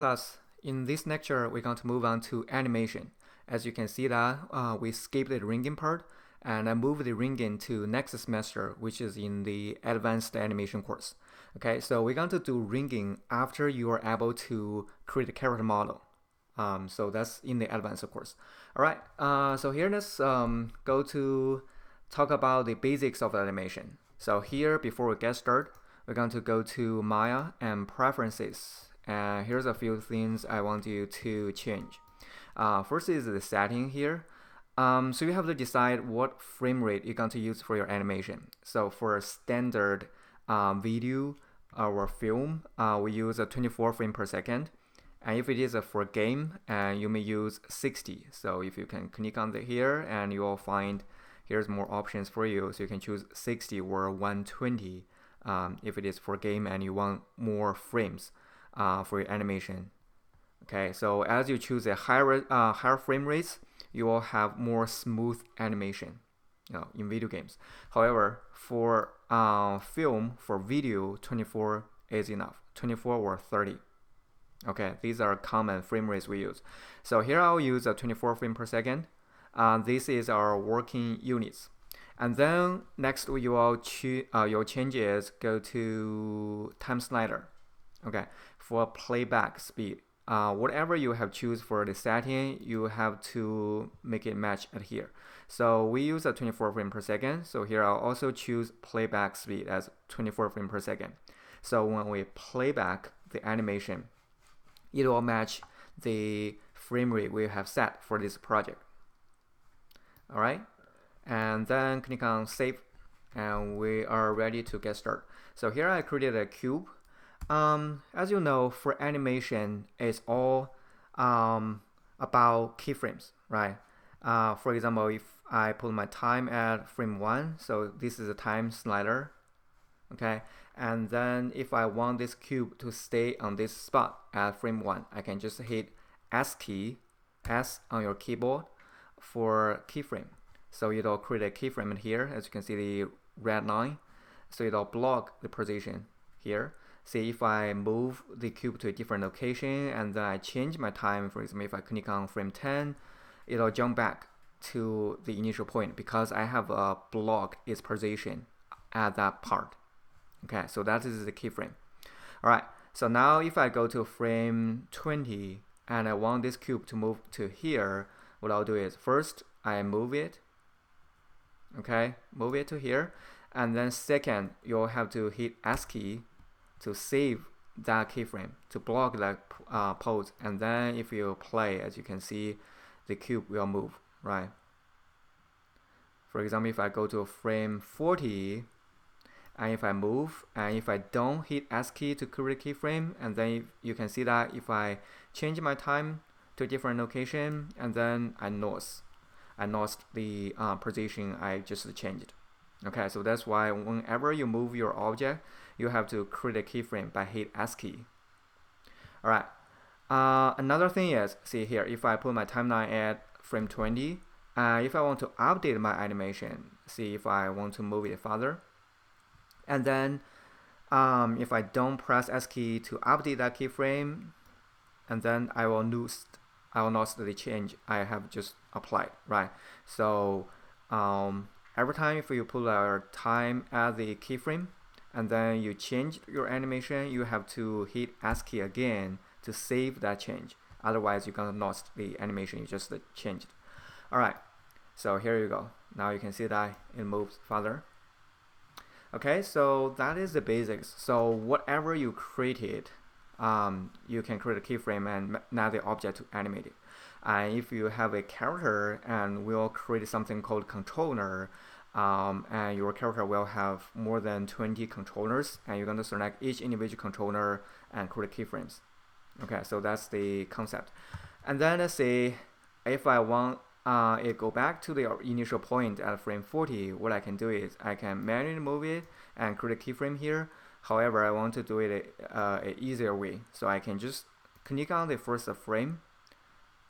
Thus, in this lecture, we're going to move on to animation. As you can see that we skipped the ringing part, and I moved the ringing to next semester, which is in the advanced animation course. Okay, so we're going to do ringing after you are able to create a character model. So that's in the advanced course. All right, so here let's go to talk about the basics of animation. So here, before we get started, we're going to go to Maya and Preferences. And here's a few things I want you to change. First is the setting here. So you have to decide what frame rate you're going to use for your animation. So for a standard video or film, we use a 24 frame per second. And if it is for a game, you may use 60. So if you can click on here, and you will find here's more options for you. So you can choose 60 or 120 if it is for a game and you want more frames for your animation. Okay, so as you choose a higher frame rates, you will have more smooth animation, in video games. However, for film, for video, 24 is enough. 24 or 30. Okay, these are common frame rates we use. So here I'll use a 24 frame per second. This is our working units. And then next your change is go to time slider. Okay, for playback speed. Whatever you have choose for the setting, you have to make it match at here. So we use a 24 frame per second. So here I'll also choose playback speed as 24 frame per second. So when we play back the animation, it will match the frame rate we have set for this project. All right, and then click on save, and we are ready to get started. So here I created a cube. As you know, for animation, it's all about keyframes, right? For example, if I put my time at frame 1, so this is a time slider, okay? And then if I want this cube to stay on this spot at frame 1, I can just hit S key, S on your keyboard for keyframe. So it'll create a keyframe here, as you can see the red line. So it'll block the position here. See, if I move the cube to a different location and then I change my time, for example, if I click on frame 10, it'll jump back to the initial point because I have blocked its position at that part. Okay, so that is the keyframe. All right, so now if I go to frame 20 and I want this cube to move to here, what I'll do is first I move it. Okay, move it to here, and then second you'll have to hit S key to save that keyframe, to block that pose, and then if you play, as you can see, the cube will move, right? For example, if I go to frame 40 and if I move, and if I don't hit S key to create a keyframe, and then you can see that if I change my time to a different location and then I lost the position I just changed. Okay, so that's why whenever you move your object, you have to create a keyframe by hit S key. All right. Another thing is, see here, if I put my timeline at frame 20, if I want to update my animation, see if I want to move it further, and then if I don't press S key to update that keyframe, and then I will lose the change I have just applied, right? So every time if you put our time at the keyframe and then you change your animation, you have to hit S key again to save that change. Otherwise, you're gonna lose the animation you just changed. All right, so here you go. Now you can see that it moves further. Okay, so that is the basics. So whatever you created, you can create a keyframe and not the object to animate it. And if you have a character, and we'll create something called controller, and your character will have more than 20 controllers, and you're going to select each individual controller and create keyframes. Okay, so that's the concept. And then let's say if I want it go back to the initial point at frame 40, what I can do is I can manually move it and create a keyframe here. However, I want to do it an easier way, so I can just click on the first frame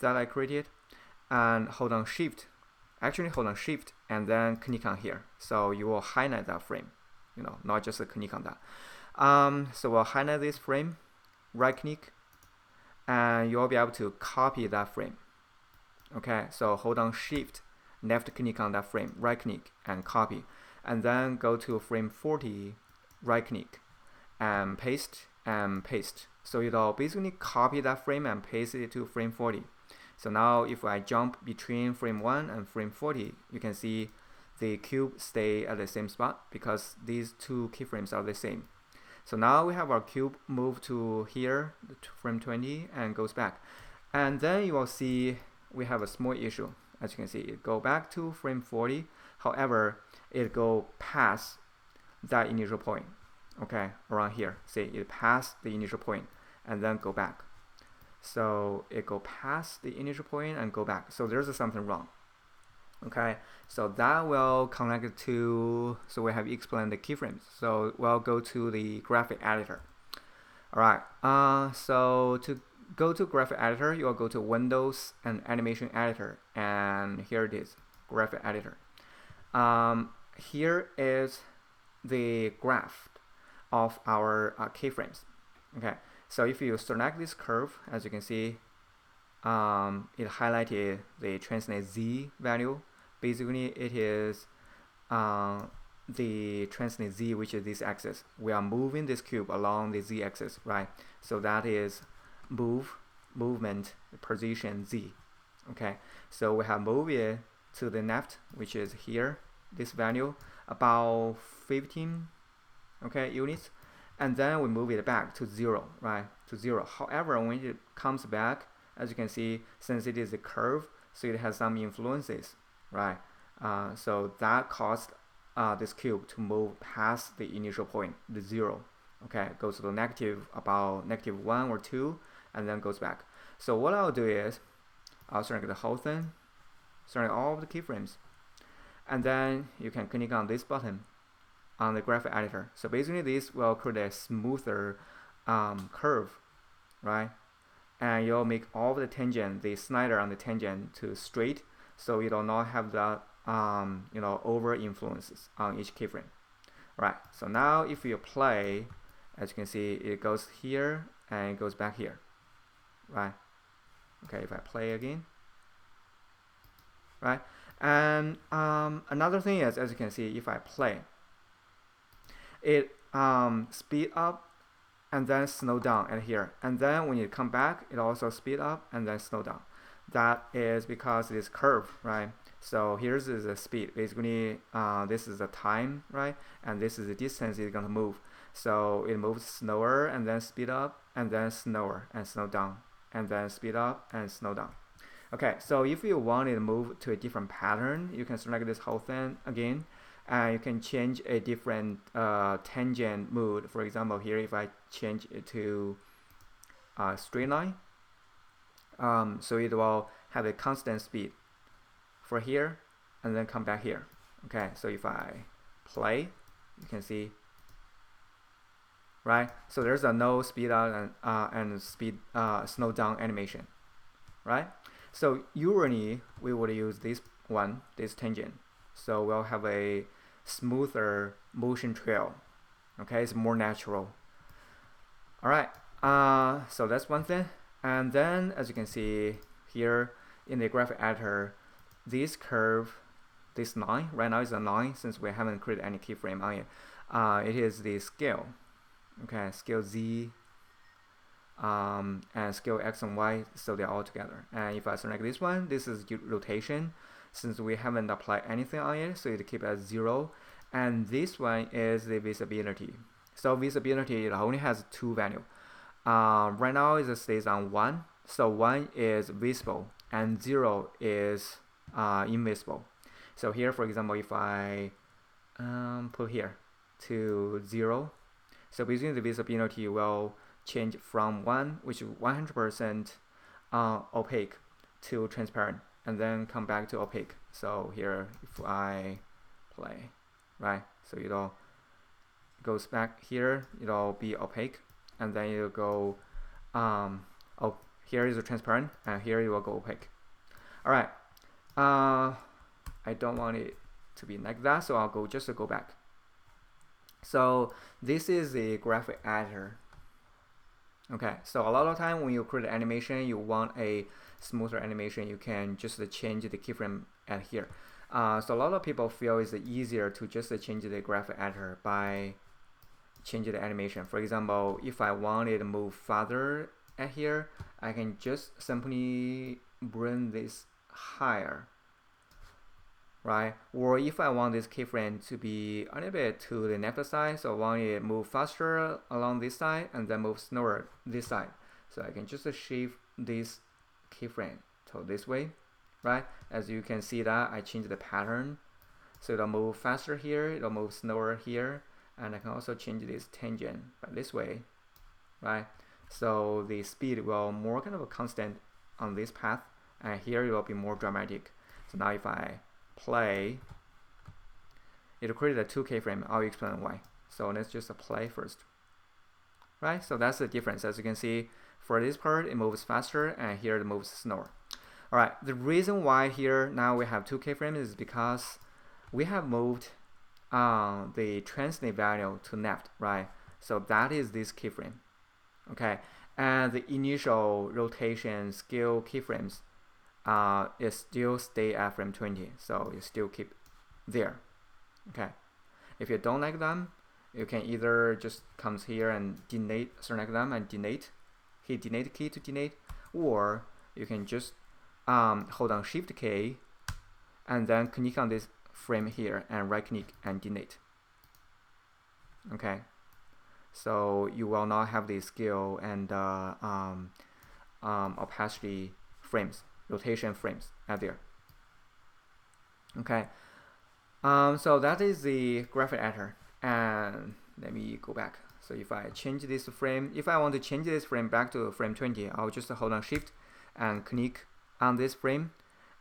that I created and hold on shift and then click on here, so you will highlight that frame, not just click on that. So we'll highlight this frame, right click, and you'll be able to copy that frame. Okay, so hold on Shift, left click on that frame, right click and copy, and then go to frame 40, right click and paste and paste. So it'll basically copy that frame and paste it to frame 40. So now if I jump between frame 1 and frame 40, you can see the cube stay at the same spot because these two keyframes are the same. So now we have our cube moved to here, frame 20, and goes back. And then you will see we have a small issue. As you can see, it go back to frame 40. However, it go past that initial point. Okay, around here. See, it passed the initial point and then go back. So it go past the initial point and go back. So there's something wrong. Okay, so that will connect to, so we have explained the keyframes. So we'll go to the graphic editor. All right, so to go to graphic editor, you'll go to Windows and Animation Editor, and here it is, graphic editor. Here is the graph of our keyframes. Okay, so if you select this curve, as you can see, it highlighted the translate Z value. Basically, it is the translate Z, which is this axis. We are moving this cube along the Z axis, right? So that is movement position Z. Okay, so we have moved it to the left, which is here, this value, about 15 units, and then we move it back to 0, right? To 0. However, when it comes back, as you can see, since it is a curve, so it has some influences, right? So that caused this cube to move past the initial point, the 0. Okay, goes to the negative, about -1 or 2, and then goes back. So what I'll do is, I'll select the whole thing, select all of the keyframes, and then you can click on this button on the graphic editor. So basically this will create a smoother curve, right? And you'll make all of the tangent, the slider on the tangent to straight, so you will not have that over influences on each keyframe. Right, so now if you play, as you can see, it goes here and it goes back here, right? Okay, if I play again, right? And another thing is, as you can see, if I play, it speed up and then slow down at here, and then when you come back, it also speed up and then slow down. That is because it is curved, right? So here's the speed. Basically, this is the time, right? And this is the distance it's gonna move. So it moves slower and then speed up and then slower and slow down and then speed up and slow down. Okay, so if you want it to move to a different pattern, you can select this whole thing again, and you can change a different tangent mode. For example, here if I change it to straight line, so it will have a constant speed for here and then come back here. Okay, so if I play, you can see, right? So there's a no speed up and speed slow down animation, right? So usually we would use this one, this tangent. So we'll have a smoother motion trail. Okay, it's more natural. All right, so that's one thing. And then, as you can see here in the graphic editor, this curve, this line, right now is a line since we haven't created any keyframe on it. It is the scale. Okay, scale Z and scale X and Y, so they're all together. And if I select this one, this is rotation, since we haven't applied anything on it, so it keep at 0. And this one is the visibility. So visibility, it only has 2 values. Right now it stays on 1, so 1 is visible and 0 is invisible. So here, for example, if I put here to 0, so basically the visibility will change from 1, which is 100% opaque, to transparent, and then come back to opaque. So here, if I play, right, so it'll goes back here, it'll be opaque, and then it'll go oh, here is a transparent, and here it will go opaque. All right, I don't want it to be like that, so I'll go back. So this is the graphic editor. Okay, so a lot of time when you create an animation, you want a smoother animation, you can just change the keyframe at here. So a lot of people feel it's easier to just change the graphic editor by changing the animation. For example, if I wanted to move farther at here, I can just simply bring this higher, right? Or if I want this keyframe to be a little bit to the left side, so I want it to move faster along this side and then move slower this side. So I can just shift this keyframe to this way, right? As you can see that I changed the pattern. So it'll move faster here, it'll move slower here, and I can also change this tangent by this way, right? So the speed will more kind of a constant on this path, and here it will be more dramatic. So now if I play, it'll create a 2 keyframe. I'll explain why. So let's just play first, right? So that's the difference. As you can see, for this part it moves faster, and here it moves slower. All right, the reason why here now we have 2 keyframes is because we have moved the translate value to left, right? So that is this keyframe, okay? And the initial rotation scale keyframes is still stay at frame 20, so you still keep there, okay? If you don't like them, you can either just come here and select them and delete, hit delete key to delete, or you can just hold on Shift key and then click on this frame here and right click and delete. Okay, so you will not have the scale and opacity frames, rotation frames at there. Okay, so that is the graphic editor, and let me go back. So if I change this frame, if I want to change this frame back to frame 20, I'll just hold on Shift and click on this frame,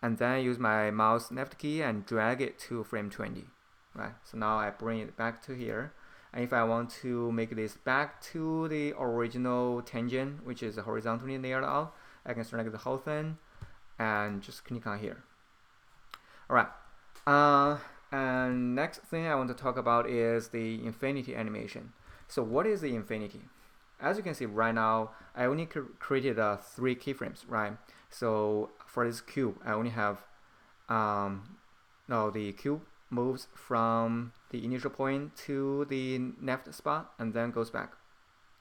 and then use my mouse left key and drag it to frame 20, right? So now I bring it back to here, and if I want to make this back to the original tangent, which is horizontally layered out, I can select the whole thing and just click on here. All right, and next thing I want to talk about is the infinity animation. So what is the infinity? As you can see right now, I only created 3 keyframes, right? So for this cube, I only have the cube moves from the initial point to the left spot and then goes back.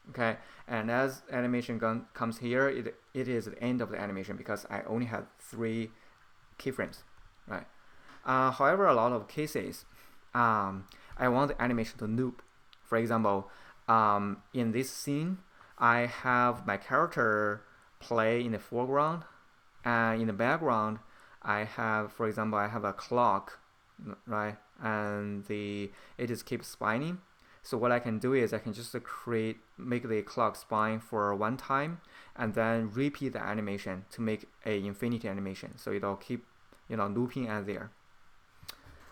Okay, and as animation comes here, it is the end of the animation because I only have 3 keyframes, right? However, a lot of cases, I want the animation to loop. For example, in this scene, I have my character play in the foreground, and in the background, I have, for example, I have a clock, right? And it just keeps spinning. So what I can do is I can just make the clock spine for one time, and then repeat the animation to make a infinity animation. So it'll keep, looping at there.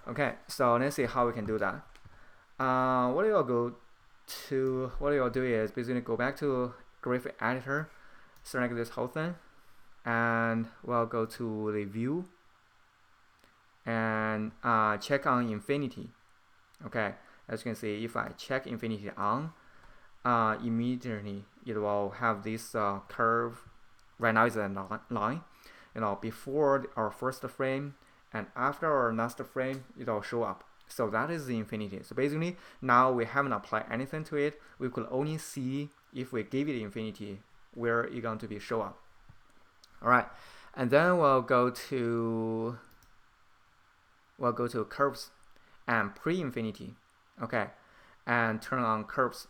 Okay, so let's see how we can do that. What you'll do is basically go back to graphic editor, select this whole thing, and we'll go to the view and check on infinity. Okay, as you can see, if I check infinity on, immediately it will have this curve. Right now it's a line, before our first frame and after our last frame, it'll show up. So that is the infinity. So basically, now we haven't applied anything to it. We could only see if we give it infinity where it's going to be show up. All right, and then we'll go to curves and pre-infinity. Okay, and turn on curves.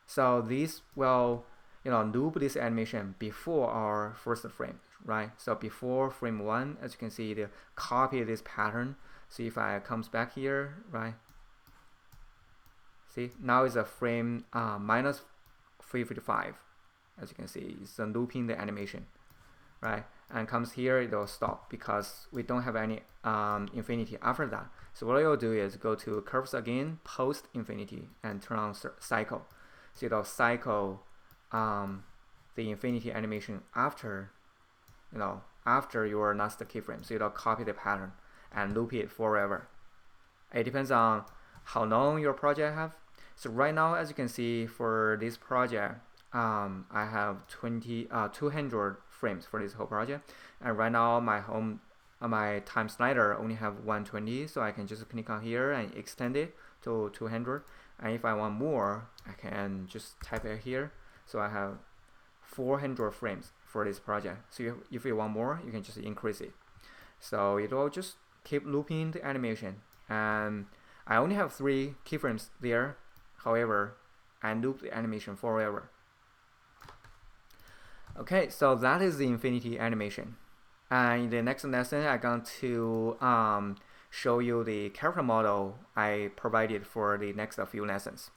So this will loop this animation before our first frame, right? So before frame 1, as you can see, it copy this pattern. So if I comes back here, right? See, now it's a frame minus 355. As you can see, it's looping the animation, right? And comes here, it will stop because we don't have any infinity after that. So what you'll do is go to curves again, post infinity, and turn on cycle. So it'll cycle the infinity animation after your last keyframe. So it'll copy the pattern and loop it forever. It depends on how long your project have. So right now, as you can see, for this project, I have 200 frames for this whole project, and right now my time slider only have 120, so I can just click on here and extend it to 200. And if I want more, I can just type it here. So I have 400 frames for this project. So if you want more, you can just increase it. So it will just keep looping the animation. And I only have 3 keyframes there. However, I loop the animation forever. Okay, so that is the infinity animation. And in the next lesson, I'm going to show you the character model I provided for the next few lessons.